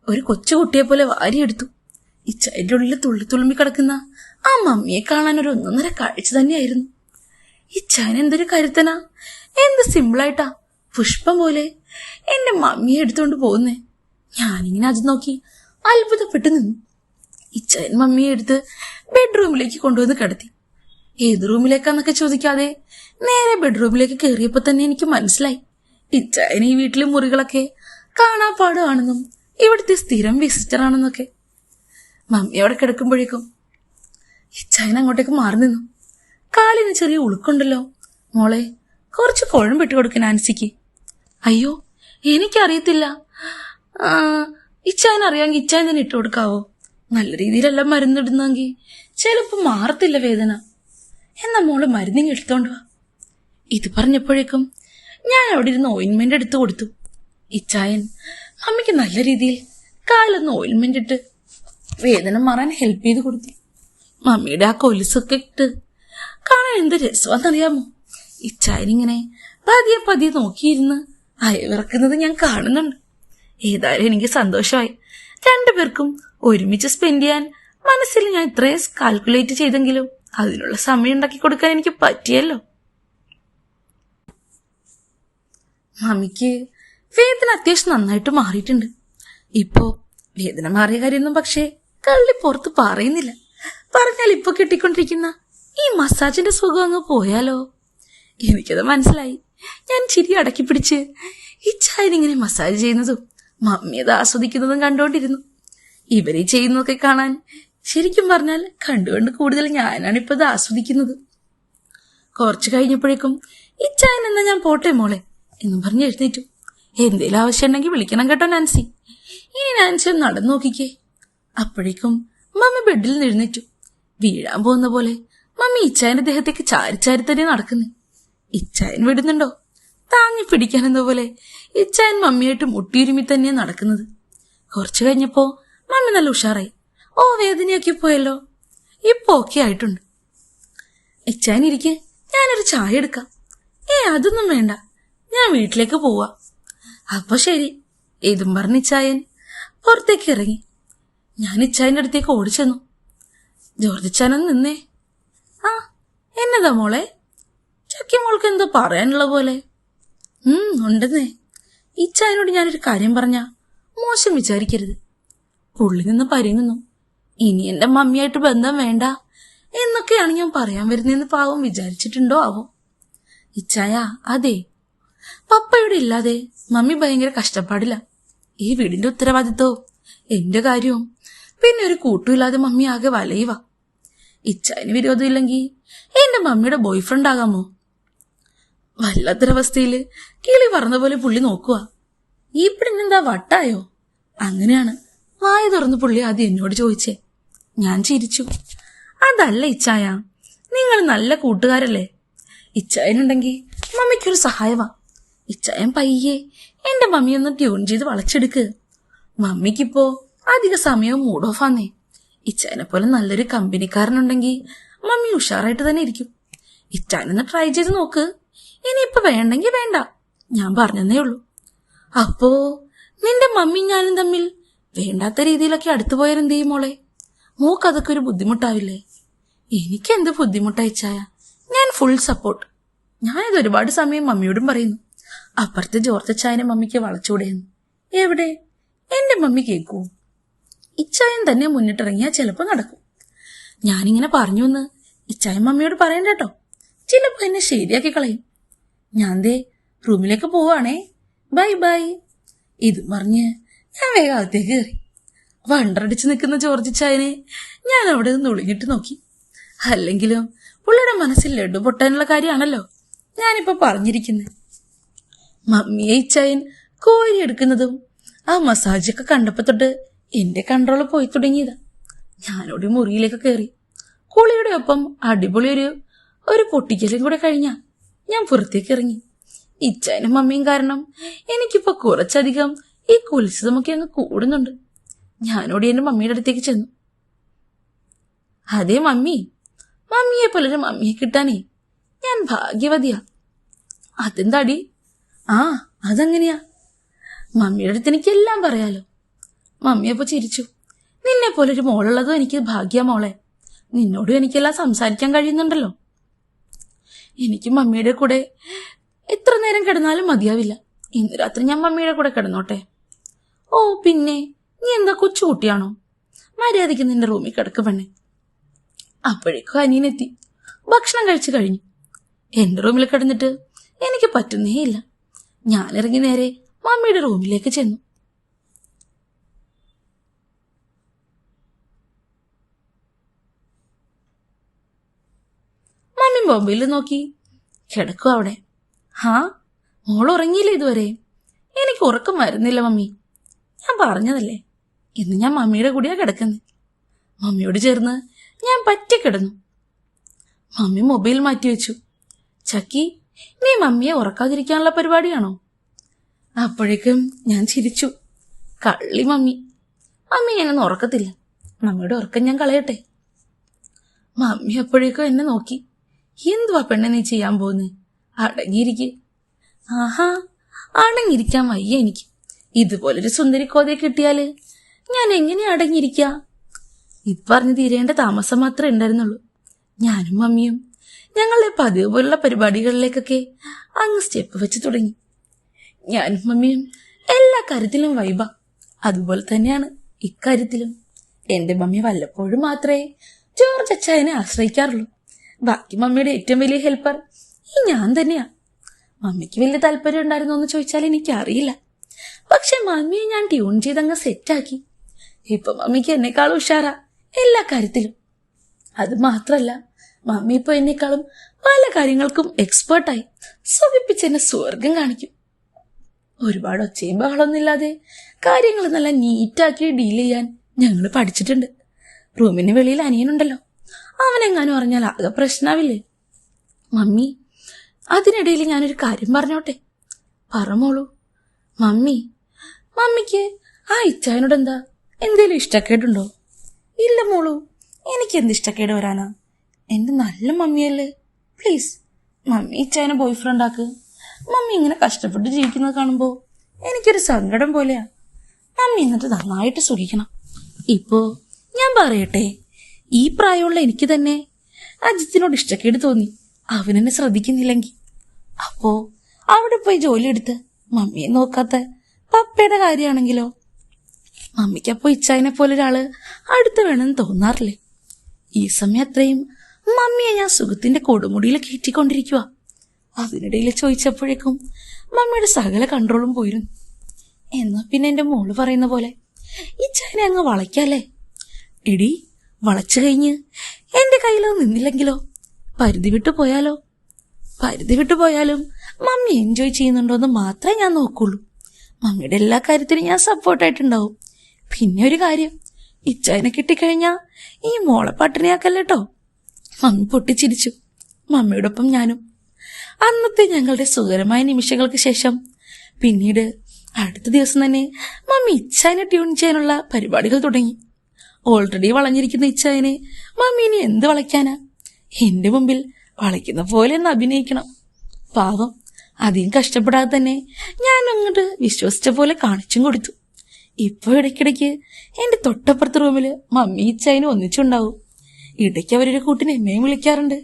ഒരു കൊച്ചുകുട്ടിയെ പോലെ വാരിയെടുത്തു. ഇച്ചായന്റെ ഉള്ളിൽ തുള്ളിത്തുളുമ്പി കിടക്കുന്ന ആ മമ്മിയെ കാണാൻ ഒരു ഒന്നൊന്നര കാഴ്ച തന്നെയായിരുന്നു. ഇച്ചായൻ എന്തൊരു കരുത്തനാ, എന്ത് സിമ്പിളായിട്ടാ പുഷ്പം പോലെ എന്റെ മമ്മിയെ എടുത്തോണ്ട് പോകുന്നേ. ഞാനിങ്ങനെ അത് നോക്കി അത്ഭുതപ്പെട്ടു നിന്നു. ഇച്ചായൻ മമ്മിയെ എടുത്ത് ബെഡ്റൂമിലേക്ക് കൊണ്ടുവന്ന് കിടത്തി. ഏത് റൂമിലേക്കാന്നൊക്കെ ചോദിക്കാതെ നേരെ ബെഡ്റൂമിലേക്ക് കയറിയപ്പോ തന്നെ എനിക്ക് മനസ്സിലായി ഇച്ചായന് ഈ വീട്ടിലെ മുറികളൊക്കെ കാണാപ്പാടാണെന്നും ഇവിടുത്തെ സ്ഥിരം വിസിറ്റർ ആണെന്നൊക്കെ. മമ്മി അവിടെ കിടക്കുമ്പോഴേക്കും ഇച്ചായൻ അങ്ങോട്ടേക്ക് മാറി നിന്നു. കാലിന് ചെറിയ ഉളുക്കുണ്ടല്ലോ. മോളെ, കുറച്ച് കുഴമ്പിട്ട് കൊടുക്കും നാൻസിക്ക്. അയ്യോ, എനിക്കറിയത്തില്ല. ഇച്ചായൻ അറിയാമെങ്കിൽ ഇച്ചായൻ തന്നെ ഇട്ട് കൊടുക്കാവോ? നല്ല രീതിയിലെല്ലാം മരുന്നിടുന്നെങ്കിൽ ചിലപ്പോ മാറത്തില്ല വേദന. എന്നാ മോള് മരുന്നിങ് എടുത്തോണ്ട് വാ. ഇത് പറഞ്ഞപ്പോഴേക്കും ഞാൻ അവിടെ ഇരുന്ന് ഓയിൻമെന്റ് എടുത്തു കൊടുത്തു. ഇച്ചായൻ മമ്മിക്ക് നല്ല രീതിയിൽ കാലൊന്ന് ഓയിൻമെന്റ് ഇട്ട് വേദന മാറാൻ ഹെൽപ്പ് ചെയ്ത് കൊടുത്തു. മമ്മിയുടെ ആ കൊലുസൊക്കെ ഇട്ട് കാണാൻ എന്ത് രസമാണെന്നറിയാമോ? ഇച്ചായനിങ്ങനെ പതിയെ പതിയെ നോക്കിയിരുന്ന് അയവിറക്കുന്നത് ഞാൻ കാണുന്നുണ്ട്. ഏതായാലും എനിക്ക് സന്തോഷമായി. രണ്ടുപേർക്കും ഒരുമിച്ച് സ്പെൻഡ് ചെയ്യാൻ മനസ്സിൽ ഞാൻ ഇത്രയും കാൽക്കുലേറ്റ് ചെയ്തെങ്കിലും അതിനുള്ള സമയം ഉണ്ടാക്കി കൊടുക്കാൻ എനിക്ക് പറ്റിയല്ലോ. മമ്മിക്ക് വേദന അത്യാവശ്യം നന്നായിട്ട് മാറിയിട്ടുണ്ട്. ഇപ്പോ വേദന മാറിയ കാര്യമൊന്നും പക്ഷേ കള്ളി പുറത്ത് പറയുന്നില്ല. പറഞ്ഞാൽ ഇപ്പൊ കിട്ടിക്കൊണ്ടിരിക്കുന്ന ഈ മസാജിന്റെ സുഖം അങ്ങ് പോയാലോ? എനിക്കത് മനസ്സിലായി. ഞാൻ ചിരി അടക്കി പിടിച്ച് ഇച്ചായനിങ്ങനെ മസാജ് ചെയ്യുന്നതും മമ്മി അത് ആസ്വദിക്കുന്നതും കണ്ടുകൊണ്ടിരുന്നു. ഇവരെ ചെയ്യുന്നതൊക്കെ കാണാൻ ശരിക്കും പറഞ്ഞാൽ കണ്ടുകൊണ്ട് കൂടുതൽ ഞാനാണിപ്പോ ഇത് ആസ്വദിക്കുന്നത്. കുറച്ചു കഴിഞ്ഞപ്പോഴേക്കും ഇച്ചായൻ എന്നാ ഞാൻ പോട്ടെ മോളെ എന്നും പറഞ്ഞ് എഴുന്നേറ്റു. എന്തേലും ആവശ്യം ഉണ്ടെങ്കിൽ വിളിക്കണം കേട്ടോ നാൻസി. ഇനി നാൻസി ഒന്ന് നടന്നു നോക്കിക്കേ. അപ്പോഴേക്കും മമ്മി ബെഡിൽ നിന്ന് എഴുന്നേറ്റു. വീഴാൻ പോകുന്ന പോലെ മമ്മി ഇച്ചായന്റെ ദേഹത്തേക്ക് ചാരി ചാരി തന്നെ നടക്കുന്നു. ഇച്ചായൻ വിടുന്നുണ്ടോ? താങ്ങി പിടിക്കാനെന്ന പോലെ ഇച്ചായൻ മമ്മിയായിട്ട് മുട്ടിയുരുമി തന്നെയാണ് നടക്കുന്നത്. കുറച്ചു കഴിഞ്ഞപ്പോ മമ്മി നല്ല ഉഷാറായി. ഓ, വേദനയൊക്കെ പോയല്ലോ, ഇപ്പൊ ഓക്കെ ആയിട്ടുണ്ട്. ഇച്ചായൻ ഇരിക്കെ, ഞാനൊരു ചായ എടുക്കാം. അതൊന്നും വേണ്ട, ഞാൻ വീട്ടിലേക്ക് പോവാ. അപ്പൊ ശരി ഇതും പറഞ്ഞ് ഇച്ചായൻ പുറത്തേക്ക് ഇറങ്ങി. ഞാൻ ഇച്ചായന്റെ അടുത്തേക്ക് ഓടിച്ചെന്നു. ജോർജ് ഇച്ചാനൊന്ന് നിന്നേ. എന്നതാ മോളെ? ചക്കി മോൾക്ക് എന്തോ പറയാനുള്ള പോലെ. ഉണ്ടെന്നേ. ഇച്ചായനോട് ഞാനൊരു കാര്യം പറഞ്ഞ മോശം വിചാരിക്കരുത്. പുള്ളി നിന്ന് പരിങ്ങുന്നു. ഇനി എന്റെ മമ്മിയായിട്ട് ബന്ധം വേണ്ട എന്നൊക്കെയാണ് ഞാൻ പറയാൻ വരുന്നതെന്ന് പാവം വിചാരിച്ചിട്ടുണ്ടോ ആവോ? ഇച്ചായ, അതെ, പപ്പയുടെ ഇല്ലാതെ മമ്മി ഭയങ്കര കഷ്ടപ്പാടില്ല. ഈ വീടിന്റെ ഉത്തരവാദിത്വവും എന്റെ കാര്യവും പിന്നെ ഒരു കൂട്ടുമില്ലാതെ മമ്മി ആകെ വലയുക. ഇച്ചായന് വിരോധമില്ലെങ്കിൽ എന്റെ മമ്മിയുടെ ബോയ് ഫ്രണ്ട് ആകാമോ? വല്ലാത്തൊരവസ്ഥയില് കിളി പറഞ്ഞ പോലെ പുള്ളി നോക്കുക. ഈ പെണ്ണെന്താ വട്ടായോ? അങ്ങനെയാണ് വായ തുറന്ന് പുള്ളി ആദ്യം എന്നോട് ചോദിച്ചേ. ഞാൻ ചിരിച്ചു. അതല്ല ഇച്ചായ, നിങ്ങൾ നല്ല കൂട്ടുകാരല്ലേ. ഇച്ചായനുണ്ടെങ്കിൽ മമ്മിക്കൊരു സഹായമാ. ഇച്ചായൻ പയ്യെ എന്റെ മമ്മിയൊന്ന് ട്യൂൺ ചെയ്ത് വളച്ചെടുക്ക്. മമ്മിക്കിപ്പോ അധിക സമയവും മൂഡ് ഓഫ് ആന്നേ. ഇച്ചായനെ പോലെ നല്ലൊരു കമ്പനിക്കാരനുണ്ടെങ്കിൽ മമ്മി ഉഷാറായിട്ട് തന്നെ ഇരിക്കും. ഇച്ചായനൊന്ന് ട്രൈ ചെയ്ത് നോക്ക്. ഇനിയിപ്പൊ വേണ്ടെങ്കിൽ വേണ്ട, ഞാൻ പറഞ്ഞതേ ഉള്ളൂ. അപ്പോ നിന്റെ മമ്മിയും ഞാനും തമ്മിൽ വേണ്ടാത്ത രീതിയിലൊക്കെ അടുത്തു പോയാലെന്ത് ചെയ്യും മോളെ? മോക്കതൊക്കെ ഒരു ബുദ്ധിമുട്ടാവില്ലേ? എനിക്കെന്ത് ബുദ്ധിമുട്ടയച്ചായ, ഞാൻ ഫുൾ സപ്പോർട്ട്. ഞാനിത് ഒരുപാട് സമയം മമ്മിയോടും പറയുന്നു. അപ്പുറത്തെ ജോർജച്ചായനെ മമ്മിക്ക് വളച്ചൂടെയെന്ന്. എവിടെ? എന്റെ മമ്മി കേൾക്കൂ. ഇച്ചായൻ തന്നെ മുന്നിട്ടിറങ്ങിയാൽ ചിലപ്പോ നടക്കും. ഞാനിങ്ങനെ പറഞ്ഞു എന്ന് ഇച്ചായൻ മമ്മിയോട് പറയണ്ട കേട്ടോ. ചിലപ്പോ എന്നെ ശരിയാക്കി കളയും. ഞാൻ ദേ റൂമിലേക്ക് പോവാണേ. Bye bye. ഇത് പറഞ്ഞ് ഞാൻ വേഗം അകത്തേക്ക് കയറി. വണ്ടറടിച്ച് നിൽക്കുന്ന ജോർജിച്ചായനെ ഞാൻ അവിടെ നിന്ന് ഒളിഞ്ഞിട്ട് നോക്കി. അല്ലെങ്കിലും പുള്ളിയുടെ മനസ്സിൽ ലഡു പൊട്ടാനുള്ള കാര്യമാണല്ലോ ഞാനിപ്പോ പറഞ്ഞിരിക്കുന്നത്. മമ്മിയെ ഇച്ചായൻ കോരിയെടുക്കുന്നതും ആ മസാജൊക്കെ കണ്ടപ്പോ തൊട്ട് എന്റെ കൺട്രോള് പോയി തുടങ്ങിയതാ. ഞാനോട് മുറിയിലേക്ക് കയറി. കുളിയുടെ ഒപ്പം അടിപൊളി ഒരു പൊട്ടിക്കലും കൂടെ കഴിഞ്ഞാ ഞാൻ പുറത്തേക്ക് ഇറങ്ങി. ഇച്ചായനും മമ്മിയും കാരണം എനിക്കിപ്പോ കുറച്ചധികം ഈ കുൽസിതമൊക്കെ അങ്ങ് കൂടുന്നുണ്ട്. ഞാനോട് എന്റെ മമ്മിയുടെ അടുത്തേക്ക് ചെന്നു. അതേ മമ്മിയെ പോലൊരു മമ്മിയെ കിട്ടാനേ ഞാൻ ഭാഗ്യവതിയാ. അതെന്താടി? അതെങ്ങനെയാ? മമ്മിയുടെ അടുത്ത് എനിക്കെല്ലാം പറയാലോ. മമ്മിയപ്പോ ചിരിച്ചു. നിന്നെ പോലൊരു മോളുള്ളതും എനിക്ക് ഭാഗ്യ മോളെ. നിന്നോടും എനിക്കെല്ലാം സംസാരിക്കാൻ കഴിയുന്നുണ്ടല്ലോ. എനിക്ക് മമ്മിയുടെ കൂടെ എത്ര നേരം കിടന്നാലും മതിയാവില്ല. ഇന്ന് രാത്രി ഞാൻ മമ്മിയുടെ കൂടെ കിടന്നോട്ടെ. ഓ പിന്നെ, നീ എന്താ കൊച്ചുകുട്ടിയാണോ? മര്യാദയ്ക്ക് നിന്റെ റൂമിൽ കിടക്ക് പെണ്ണെ. അപ്പോഴേക്കും അനിയനെത്തി. ഭക്ഷണം കഴിച്ചു കഴിഞ്ഞു. എന്റെ റൂമിൽ കിടന്നിട്ട് എനിക്ക് പറ്റുന്നേയില്ല. ഞാനിറങ്ങി നേരെ മമ്മിയുടെ റൂമിലേക്ക് ചെന്നു. മമ്മി മൊബൈൽ നോക്കി കിടക്കും അവിടെ. മോൾ ഉറങ്ങിയില്ല ഇതുവരെ? എനിക്ക് ഉറക്കം വരുന്നില്ല മമ്മി. ഞാൻ പറഞ്ഞതല്ലേ, ഇന്ന് ഞാൻ മമ്മിയുടെ കൂടെയാ കിടക്കുന്നത്. മമ്മിയോട് ചേർന്ന് ഞാൻ പറ്റിക്കിടന്നു. മമ്മി മൊബൈൽ മാറ്റി വെച്ചു. ചക്കി, നീ മമ്മിയെ ഉറക്കാതിരിക്കാനുള്ള പരിപാടിയാണോ? അപ്പോഴേക്കും ഞാൻ ചിരിച്ചു. കള്ളി മമ്മി. മമ്മി എന്നെ ഉറക്കത്തില്ല. മമ്മിയുടെ ഉറക്കം ഞാൻ കളയട്ടെ. മമ്മി അപ്പോഴേക്കും എന്നെ നോക്കി. എന്തുവാ പെണ്ണെ നീ ചെയ്യാൻ പോകുന്നേ? അടങ്ങിയിരിക്കെ. അടങ്ങിയിരിക്കാൻ വയ്യ എനിക്ക്. ഇതുപോലൊരു സുന്ദരി കോതയെ കിട്ടിയാല് ഞാൻ എങ്ങനെ അടങ്ങിയിരിക്ക? ഇത് പറഞ്ഞു തീരേണ്ട താമസം മാത്രമേ ഉണ്ടായിരുന്നുള്ളൂ. ഞാനും മമ്മിയും ഞങ്ങളുടെ പതിവ് പോലുള്ള പരിപാടികളിലേക്കൊക്കെ അങ്ങ് സ്റ്റെപ്പ് വെച്ച് തുടങ്ങി. ഞാനും മമ്മിയും എല്ലാ കാര്യത്തിലും വൈബ. അതുപോലെ തന്നെയാണ് ഇക്കാര്യത്തിലും. എന്റെ മമ്മി വല്ലപ്പോഴും മാത്രമേ ജോർജ് അച്ചായനെ ആശ്രയിക്കാറുള്ളൂ. ബാക്കി മമ്മിയുടെ ഏറ്റവും വലിയ ഹെൽപ്പർ ഈ ഞാൻ തന്നെയാ. മമ്മിക്ക് വലിയ താല്പര്യം ഉണ്ടായിരുന്നോ എന്ന് ചോദിച്ചാൽ എനിക്കറിയില്ല. പക്ഷെ മമ്മിയെ ഞാൻ ട്യൂൺ ചെയ്തങ്ങ് സെറ്റാക്കി. ഇപ്പൊ മമ്മിക്ക് എന്നെക്കാളും ഉഷാറാ എല്ലാ കാര്യത്തിലും. അത് മാത്രല്ല, മമ്മി ഇപ്പൊ എന്നെക്കാളും പല കാര്യങ്ങൾക്കും എക്സ്പേർട്ടായി. സുഖിപ്പിച്ചെന്നെ സ്വർഗം കാണിക്കും. ഒരുപാട് ഒച്ചയും ബഹളമൊന്നുമില്ലാതെ കാര്യങ്ങൾ നല്ല നീറ്റാക്കി ഡീൽ ചെയ്യാൻ ഞങ്ങൾ പഠിച്ചിട്ടുണ്ട്. റൂമിന് വെളിയിൽ അനിയനുണ്ടല്ലോ, അവനെങ്ങാനും അറിഞ്ഞാൽ ആകെ പ്രശ്നാവില്ലേ? മമ്മി, അതിനിടയിൽ ഞാനൊരു കാര്യം പറഞ്ഞോട്ടെ? പറമോളൂ. മമ്മിക്ക് ആ ഇച്ചായനോട് എന്തേലും ഇഷ്ടക്കേടുണ്ടോ? ഇല്ല മോളൂ, എനിക്ക് എന്ത് ഇഷ്ടക്കേട് വരാനാ? എന്റെ നല്ല മമ്മിയല്ലേ. പ്ലീസ് മമ്മി ഇച്ചായനെ ബോയ് ഫ്രണ്ട് ആക്ക്. മമ്മി ഇങ്ങനെ കഷ്ടപ്പെട്ട് ജീവിക്കുന്നത് കാണുമ്പോ എനിക്കൊരു സങ്കടം പോലെയാ. മമ്മി എന്നിട്ട് നന്നായിട്ട് സുഖിക്കണം. ഇപ്പോ ഞാൻ പറയട്ടെ, ഈ പ്രായമുള്ള എനിക്ക് തന്നെ അജിത്തിനോട് ഇഷ്ടക്കേട് തോന്നി. അവനെന്നെ ശ്രദ്ധിക്കുന്നില്ലെങ്കിൽ അപ്പോ അവിടെ പോയി ജോലി എടുത്ത് മമ്മിയെ നോക്കാത്ത പപ്പയുടെ കാര്യമാണെങ്കിലോ? മമ്മിക്കപ്പോ ഇച്ചായനെ പോലെ ഒരാള് അടുത്ത് വേണമെന്ന് തോന്നാറില്ലേ? ഈ സമയം അത്രയും മമ്മിയെ ഞാൻ സുഖത്തിന്റെ കൊടുമുടിയിൽ കയറ്റിക്കൊണ്ടിരിക്കുക. അതിനിടയിൽ ചോദിച്ചപ്പോഴേക്കും മമ്മിയുടെ സകല കൺട്രോളും പോയിരുന്നു. എന്നാ പിന്നെ എന്റെ മോള് പറയുന്ന പോലെ ഇച്ചായനെ അങ്ങ് വളയ്ക്കല്ലേ? എടി, വളച്ചു കഴിഞ്ഞ് എന്റെ കയ്യിലോ നിന്നില്ലെങ്കിലോ? പരിധി വിട്ടു പോയാലും മമ്മി എൻജോയ് ചെയ്യുന്നുണ്ടോന്ന് മാത്രമേ ഞാൻ നോക്കുള്ളൂ. മമ്മിയുടെ എല്ലാ കാര്യത്തിനും ഞാൻ സപ്പോർട്ടായിട്ടുണ്ടാവും. പിന്നെ ഒരു കാര്യം, ഇച്ചായനെ കിട്ടിക്കഴിഞ്ഞാ ഈ മോളെ പട്ടിണിയാക്കല്ലേട്ടോ. മമ്മി പൊട്ടിച്ചിരിച്ചു. മമ്മിയോടൊപ്പം ഞാനും. അന്നത്തെ ഞങ്ങളുടെ സുഖകരമായ നിമിഷങ്ങൾക്ക് ശേഷം പിന്നീട് അടുത്ത ദിവസം തന്നെ മമ്മി ഇച്ചായനെ ട്യൂൺ ചെയ്യാനുള്ള പരിപാടികൾ തുടങ്ങി. ഓൾറെഡി വളഞ്ഞിരിക്കുന്ന ഇച്ചായനെ മമ്മി ഇനി എന്ത് വളയ്ക്കാനാ? എന്റെ മുമ്പിൽ വളയ്ക്കുന്ന പോലെ ഒന്ന് അഭിനയിക്കണം. പാവം, അധികം കഷ്ടപ്പെടാതെ തന്നെ ഞാൻ അങ്ങോട്ട് വിശ്വസിച്ച പോലെ കാണിച്ചും കൊടുത്തു. ഇപ്പൊ ഇടയ്ക്കിടയ്ക്ക് എന്റെ തൊട്ടപ്പുറത്തെ റൂമില് മമ്മി ഇച്ചായനും ഒന്നിച്ചുണ്ടാവും. ഇടയ്ക്ക് അവരൊരു കൂട്ടിന് എന്നെയും വിളിക്കാറുണ്ട്.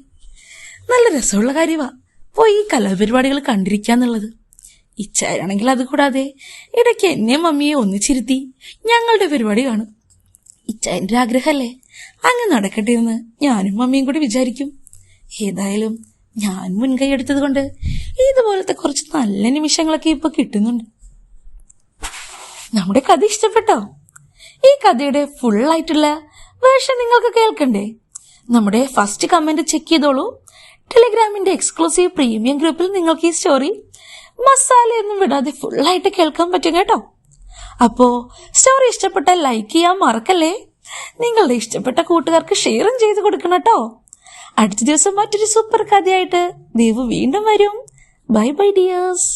നല്ല രസമുള്ള കാര്യമാ പോയി ഈ കലാപരിപാടികൾ കണ്ടിരിക്കാന്നുള്ളത്. ഇച്ചായനാണെങ്കിൽ അത് കൂടാതെ ഇടയ്ക്ക് എന്നെയും മമ്മിയെ ഒന്നിച്ചിരുത്തി ഞങ്ങളുടെ പരിപാടി കാണും. ഇച്ചായന്റെ ആഗ്രഹമല്ലേ, അങ്ങ് നടക്കട്ടെ എന്ന് ഞാനും മമ്മിയും കൂടി വിചാരിക്കും. ഏതായാലും ഞാൻ മുൻകൈ എടുത്തത് കൊണ്ട് ഇതുപോലത്തെ കുറച്ച് നല്ല നിമിഷങ്ങളൊക്കെ ഇപ്പൊ കിട്ടുന്നുണ്ട്. നമ്മുടെ കഥ ഇഷ്ടപ്പെട്ടോ? ഈ കഥയുടെ ഫുൾ ആയിട്ടുള്ള വേർഷൻ നിങ്ങൾക്ക് കേൾക്കണ്ടേ? നമ്മുടെ ഫസ്റ്റ് കമന്റ് ചെക്ക് ചെയ്തോളൂ. ടെലിഗ്രാമിന്റെ എക്സ്ക്ലൂസീവ് പ്രീമിയം ഗ്രൂപ്പിൽ നിങ്ങൾക്ക് ഈ സ്റ്റോറി മസാലയൊന്നും വിടാതെ ഫുള്ളായിട്ട് കേൾക്കാൻ പറ്റും കേട്ടോ. അപ്പോ സ്റ്റോറി ഇഷ്ടപ്പെട്ടാൽ ലൈക്ക് ചെയ്യാൻ മറക്കല്ലേ. നിങ്ങളുടെ ഇഷ്ടപ്പെട്ട കൂട്ടുകാർക്ക് ഷെയറും ചെയ്ത് കൊടുക്കണം കേട്ടോ. അടുത്ത ദിവസം മറ്റൊരു സൂപ്പർ കഥയായിട്ട് ദേവു വീണ്ടും വരും. Bye bye dears.